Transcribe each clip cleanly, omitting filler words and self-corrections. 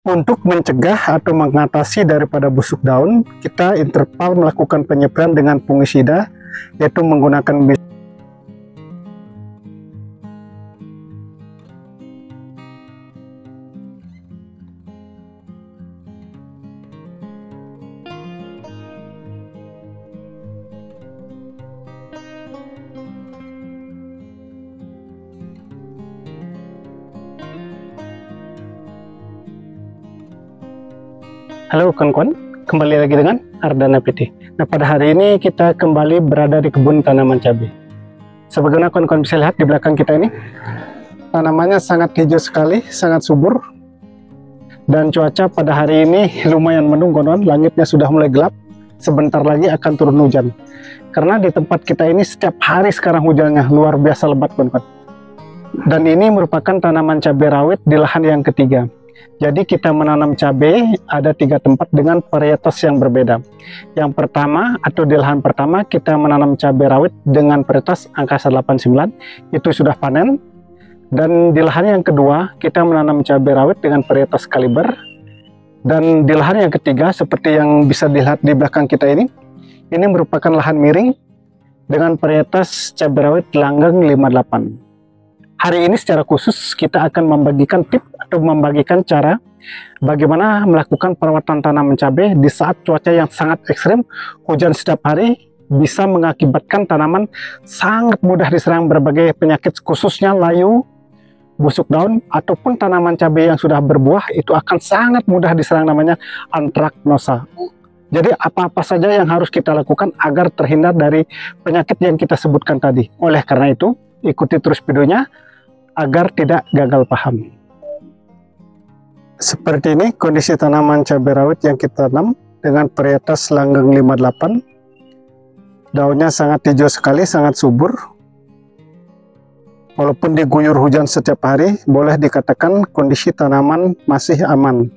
Untuk mencegah atau mengatasi daripada busuk daun, kita interval melakukan penyepraian dengan fungisida, yaitu menggunakan Halo kawan-kawan, kembali lagi dengan Ardana PT. Nah, pada hari ini kita kembali berada di kebun tanaman cabai. Sebagaimana kawan-kawan bisa lihat di belakang kita ini, tanamannya sangat hijau sekali, sangat subur. Dan cuaca pada hari ini lumayan mendung kawan-kawan, langitnya sudah mulai gelap. Sebentar lagi akan turun hujan. Karena di tempat kita ini setiap hari sekarang hujannya luar biasa lebat kawan-kawan. Dan ini merupakan tanaman cabai rawit di lahan yang ketiga. Jadi kita menanam cabai ada 3 tempat dengan varietas yang berbeda. Yang pertama atau di lahan pertama kita menanam cabai rawit dengan varietas Angkasa 89, itu sudah panen. Dan di lahan yang kedua kita menanam cabai rawit dengan varietas Kaliber. Dan di lahan yang ketiga seperti yang bisa dilihat di belakang kita ini merupakan lahan miring dengan varietas cabai rawit Langgeng 58. Hari ini secara khusus kita akan membagikan tips atau membagikan cara bagaimana melakukan perawatan tanaman cabai di saat cuaca yang sangat ekstrim, hujan setiap hari bisa mengakibatkan tanaman sangat mudah diserang berbagai penyakit, khususnya layu, busuk daun, ataupun tanaman cabai yang sudah berbuah itu akan sangat mudah diserang namanya antraknosa. Jadi apa-apa saja yang harus kita lakukan agar terhindar dari penyakit yang kita sebutkan tadi. Oleh karena itu, ikuti terus videonya agar tidak gagal paham. Seperti ini kondisi tanaman cabai rawit yang kita tanam dengan varietas Langgeng 58. Daunnya sangat hijau sekali, sangat subur. Walaupun diguyur hujan setiap hari, boleh dikatakan kondisi tanaman masih aman.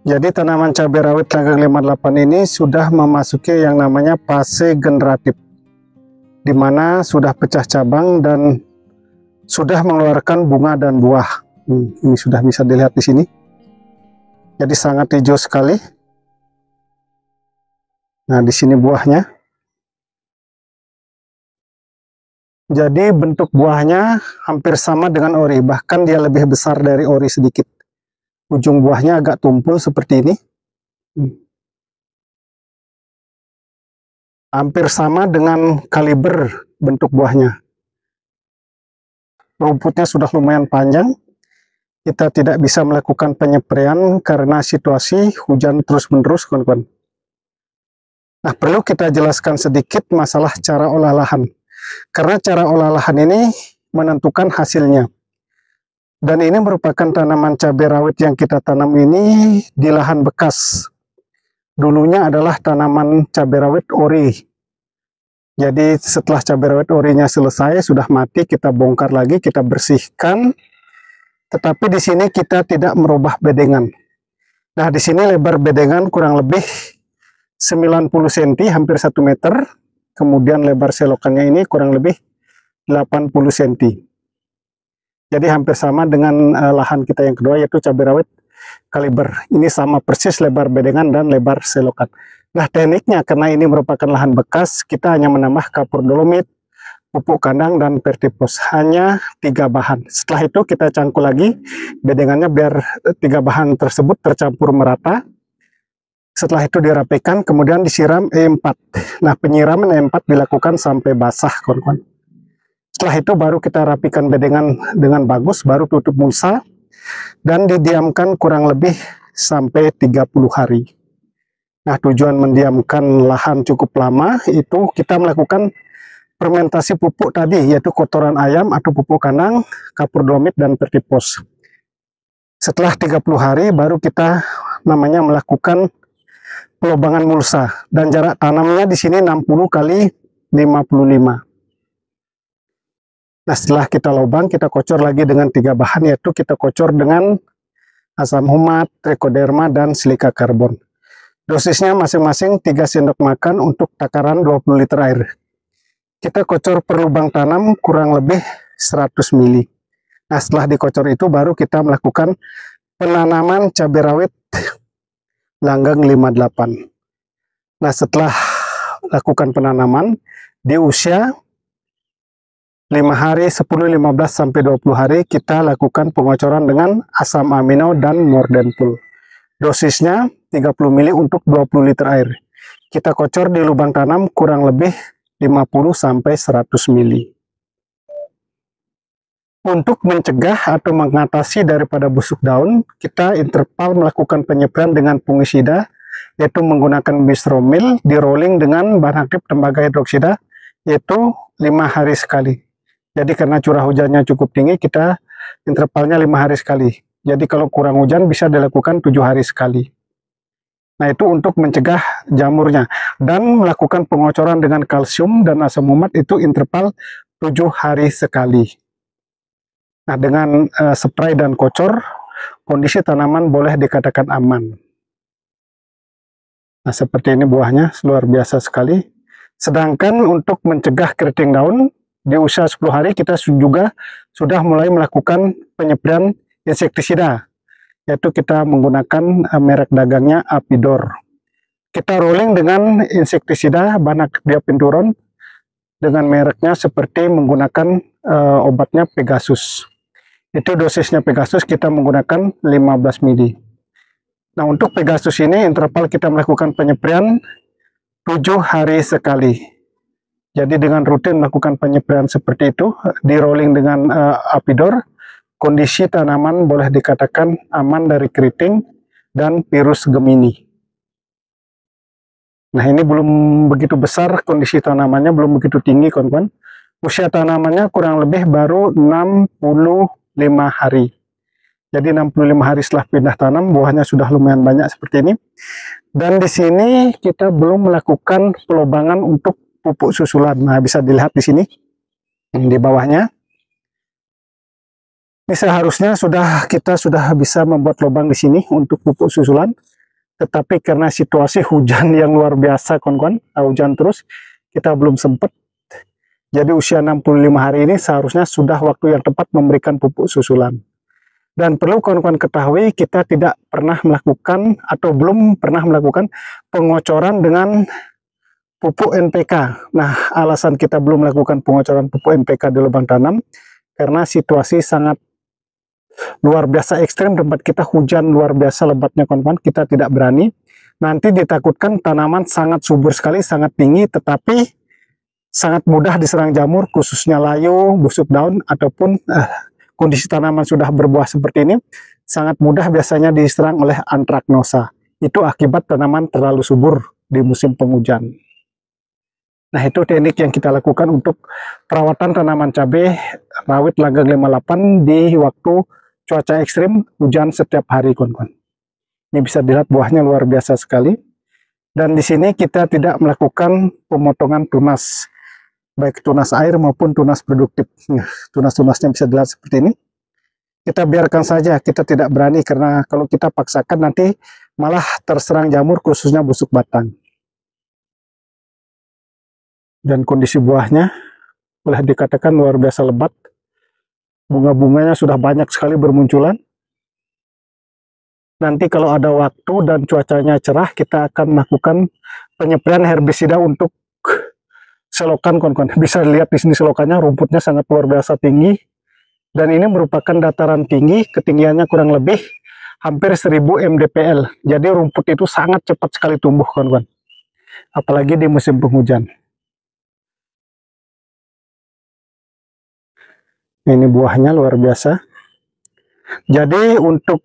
Jadi tanaman cabai rawit Langgeng 58 ini sudah memasuki yang namanya fase generatif, di mana sudah pecah cabang dan sudah mengeluarkan bunga dan buah. Ini sudah bisa dilihat di sini. Jadi sangat hijau sekali. Nah, di sini buahnya. Jadi bentuk buahnya hampir sama dengan ori, bahkan dia lebih besar dari ori sedikit. Ujung buahnya agak tumpul seperti ini. Hampir sama dengan Kaliber bentuk buahnya. Rumputnya sudah lumayan panjang. Kita tidak bisa melakukan penyepraian karena situasi hujan terus-menerus, kawan-kawan. Nah, perlu kita jelaskan sedikit masalah cara olah lahan. Karena cara olah lahan ini menentukan hasilnya. Dan ini merupakan tanaman cabai rawit yang kita tanam ini di lahan bekas. Dulunya adalah tanaman cabai rawit ori. Jadi setelah cabai rawit orinya selesai, sudah mati, kita bongkar lagi, kita bersihkan. Tetapi di sini kita tidak merubah bedengan. Nah, di sini lebar bedengan kurang lebih 90 cm, hampir 1 meter. Kemudian lebar selokannya ini kurang lebih 80 cm. Jadi hampir sama dengan lahan kita yang kedua, yaitu cabai rawit Kaliber. Ini sama persis lebar bedengan dan lebar selokan. Nah, tekniknya karena ini merupakan lahan bekas, kita hanya menambah kapur dolomit, pupuk kandang, dan vertipos. Hanya 3 bahan. Setelah itu kita cangkul lagi bedengannya biar 3 bahan tersebut tercampur merata. Setelah itu dirapikan, kemudian disiram E4. Nah, penyiraman E4 dilakukan sampai basah, kawan-kawan. Setelah itu baru kita rapikan bedengan dengan bagus, baru tutup mulsa, dan didiamkan kurang lebih sampai 30 hari. Nah, tujuan mendiamkan lahan cukup lama itu kita melakukan fermentasi pupuk tadi, yaitu kotoran ayam atau pupuk kandang, kapur dolomit, dan vertipos. Setelah 30 hari baru kita melakukan pelobangan mulsa, dan jarak tanamnya di sini 60 kali 55. Nah, setelah kita lubang, kita kocor lagi dengan 3 bahan, yaitu kita kocor dengan asam humat, trichoderma, dan silika karbon. Dosisnya masing-masing 3 sendok makan untuk takaran 20 liter air. Kita kocor per lubang tanam kurang lebih 100 ml. Nah, setelah dikocor itu baru kita melakukan penanaman cabai rawit langgeng 58. Nah, setelah lakukan penanaman di usia 5 hari, 10, 15 sampai 20 hari kita lakukan pengocoran dengan asam amino dan Mordenpul. Dosisnya 30 ml untuk 20 liter air. Kita kocor di lubang tanam kurang lebih 50 sampai 100 ml. Untuk mencegah atau mengatasi daripada busuk daun, kita interval melakukan penyepraian dengan fungisida, yaitu menggunakan Bisromil, di rolling dengan bahan aktif tembaga hidroksida, yaitu 5 hari sekali. Jadi karena curah hujannya cukup tinggi, kita intervalnya 5 hari sekali. Jadi kalau kurang hujan bisa dilakukan 7 hari sekali. Nah, itu untuk mencegah jamurnya. Dan melakukan pengocoran dengan kalsium dan asam umat itu interval 7 hari sekali. Nah, dengan spray dan kocor, kondisi tanaman boleh dikatakan aman. Nah, seperti ini buahnya, luar biasa sekali. Sedangkan untuk mencegah keriting daun, di usia 10 hari kita juga sudah mulai melakukan penyepraian insektisida, yaitu kita menggunakan merek dagangnya Apidor. Kita rolling dengan insektisida bahan aktif diapinturon dengan mereknya seperti menggunakan obatnya Pegasus. Itu dosisnya Pegasus kita menggunakan 15 ml. Nah, untuk Pegasus ini interval kita melakukan penyepraian 7 hari sekali. Jadi dengan rutin melakukan penyepraian seperti itu, di rolling dengan Apidor, kondisi tanaman boleh dikatakan aman dari keriting dan virus Gemini. Nah, ini belum begitu besar, kondisi tanamannya belum begitu tinggi, kawan-kawan. Usia tanamannya kurang lebih baru 65 hari. Jadi 65 hari setelah pindah tanam, buahnya sudah lumayan banyak seperti ini. Dan di sini kita belum melakukan pelobangan untuk pupuk susulan. Nah, bisa dilihat di sini, di bawahnya. Ini seharusnya kita sudah bisa membuat lubang di sini untuk pupuk susulan. Tetapi karena situasi hujan yang luar biasa, kawan-kawan, hujan terus, kita belum sempat. Jadi usia 65 hari ini seharusnya sudah waktu yang tepat memberikan pupuk susulan. Dan perlu kawan-kawan ketahui, kita tidak pernah melakukan atau belum pernah melakukan pengocoran dengan pupuk NPK. Nah, alasan kita belum melakukan pengocoran pupuk NPK di lubang tanam, karena situasi sangat luar biasa ekstrim, tempat kita hujan luar biasa lebatnya, kawan-kawan, kita tidak berani. Nanti ditakutkan tanaman sangat subur sekali, sangat tinggi, tetapi sangat mudah diserang jamur, khususnya layu, busuk daun, ataupun kondisi tanaman sudah berbuah seperti ini, sangat mudah biasanya diserang oleh antraknosa. Itu akibat tanaman terlalu subur di musim penghujan. Nah, itu teknik yang kita lakukan untuk perawatan tanaman cabai rawit langgeng 58 di waktu cuaca ekstrim, hujan setiap hari, kawan-kawan. Ini bisa dilihat buahnya luar biasa sekali. Dan di sini kita tidak melakukan pemotongan tunas, baik tunas air maupun tunas produktif. Tunas-tunasnya bisa dilihat seperti ini. Kita biarkan saja, kita tidak berani karena kalau kita paksakan nanti malah terserang jamur, khususnya busuk batang. Dan kondisi buahnya boleh dikatakan luar biasa lebat. Bunga-bunganya sudah banyak sekali bermunculan. Nanti kalau ada waktu dan cuacanya cerah, kita akan melakukan penyepraian herbisida untuk selokan, kawan-kawan. Bisa lihat di sini selokannya, rumputnya sangat luar biasa tinggi. Dan ini merupakan dataran tinggi, ketinggiannya kurang lebih hampir 1000 mdpl. Jadi rumput itu sangat cepat sekali tumbuh, kawan-kawan. Apalagi di musim penghujan. Ini buahnya luar biasa. Jadi untuk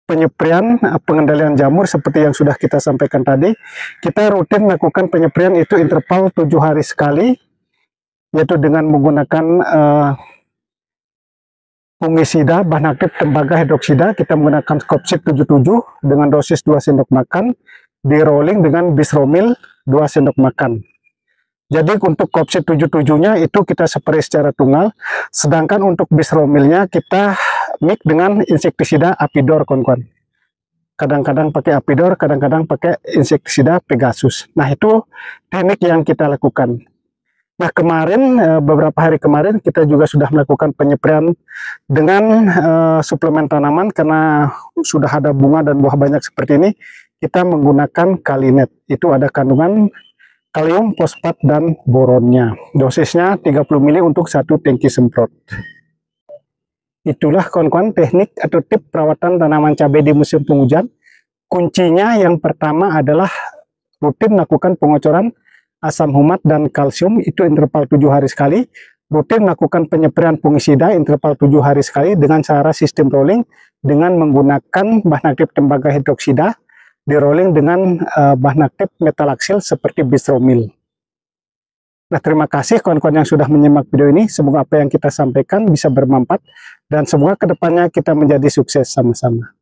penyepraian, pengendalian jamur seperti yang sudah kita sampaikan tadi, kita rutin melakukan penyepraian itu interval 7 hari sekali, yaitu dengan menggunakan fungisida bahan aktif tembaga hidroksida. Kita menggunakan Scopsit 77 dengan dosis 2 sendok makan, di rolling dengan Bisromil 2 sendok makan. Jadi untuk Scopsit 77-nya itu kita spray secara tunggal, sedangkan untuk Bisromilnya kita mix dengan insektisida Apidor, kawan-kawan. Kadang-kadang pakai Apidor, kadang-kadang pakai insektisida Pegasus. Nah, itu teknik yang kita lakukan. Nah, kemarin, beberapa hari kemarin kita juga sudah melakukan penyempraian dengan suplemen tanaman karena sudah ada bunga dan buah banyak seperti ini. Kita menggunakan Kalinet. Itu ada kandungan kalium, fosfat, dan boronnya. Dosisnya 30 ml untuk satu tangki semprot. Itulah kawan-kawan teknik atau tips perawatan tanaman cabai di musim penghujan. Kuncinya yang pertama adalah rutin lakukan pengocoran asam humat dan kalsium, itu interval 7 hari sekali. Rutin lakukan penyempraian fungisida interval 7 hari sekali dengan cara sistem rolling dengan menggunakan bahan aktif tembaga hidroksida, di rolling dengan bahan aktif metalaksil seperti bistromil. Nah, terima kasih kawan-kawan yang sudah menyimak video ini. Semoga apa yang kita sampaikan bisa bermanfaat dan semoga kedepannya kita menjadi sukses sama-sama.